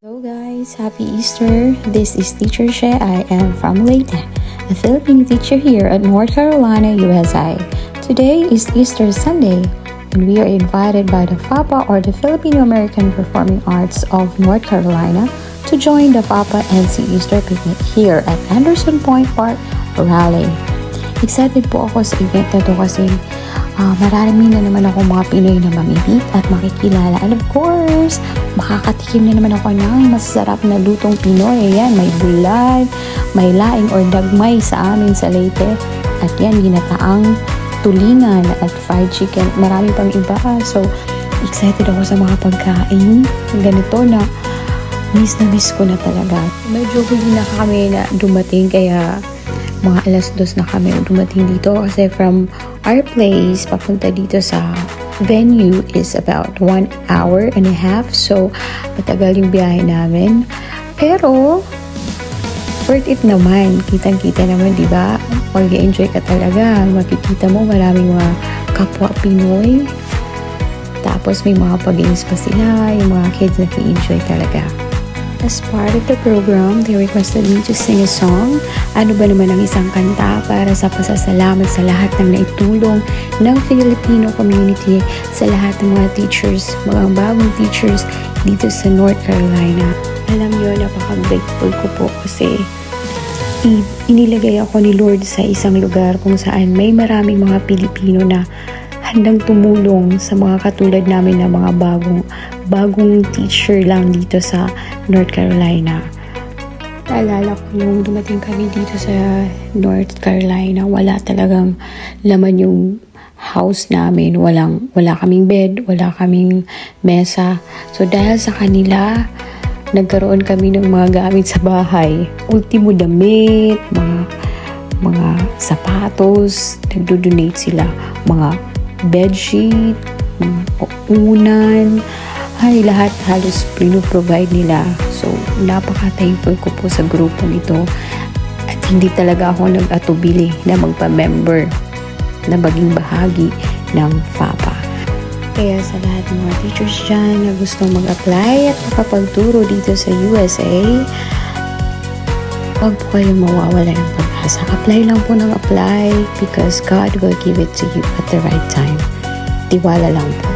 Hello guys, happy Easter. This is Teacher She. I am from Leyte, a Filipino teacher here at North Carolina, USA. Today is Easter Sunday, and we are invited by the FAPA, or the Filipino American Performing Arts of North Carolina, to join the FAPA NC Easter Picnic here at Anderson Point Park, Raleigh. Excited po ako sa event na to kasi marami na naman ako mga Pinoy na mamimit at makikilala. And of course, makakatikim na naman ako ng masarap na lutong Pinoy. Ayan, may bulad, may laing or dagmay sa amin sa Leyte. At yan, ginataang tulingan at fried chicken. Marami pang iba. So, excited ako sa mga pagkain. Ganito na miss ko na talaga. Medyo huli na kami na dumating, kaya mga alas 2 na kami dumating dito kasi from our place papunta dito sa venue is about 1 hour and a half, so matagal yung biyahe namin, pero worth it naman. Kitang-kita naman, di ba? Mag-enjoy ka talaga, makikita mo maraming mga kapwa Pinoy, tapos may mga pag-games pa sila, yung mga kids nag-enjoy talaga. As part of the program, they requested me to sing a song. Ano ba naman ang isang kanta para sa pasasalamat sa lahat ng naitulong ng Filipino community, sa lahat ng mga teachers, mga bagong teachers dito sa North Carolina. Alam nyo, napaka-grateful ko po kasi inilagay ako ni Lord sa isang lugar kung saan may maraming mga Pilipino na handang tumulong sa mga katulad namin na mga bagong teacher lang dito sa North Carolina. Naalala ko nung dumating kami dito sa North Carolina, wala talagang laman yung house namin. Wala kaming bed, wala kaming mesa. So dahil sa kanila, nagkaroon kami ng mga gamit sa bahay. Ultimo damit, mga sapatos, nagdo-donate sila, mga bedsheet, mga unan, ay lahat halos provide nila. So napaka-thankful ko po sa grupong ito, at hindi talaga ako nag-atubili na magpa-member, na maging bahagi ng FAPA. Kaya sa lahat ng mga teachers dyan na gustong mag-apply at makapagturo dito sa USA, huwag po kayong mawawala ng pag-asa. Apply lang po ng apply because God will give it to you at the right time. Tiwala lang po.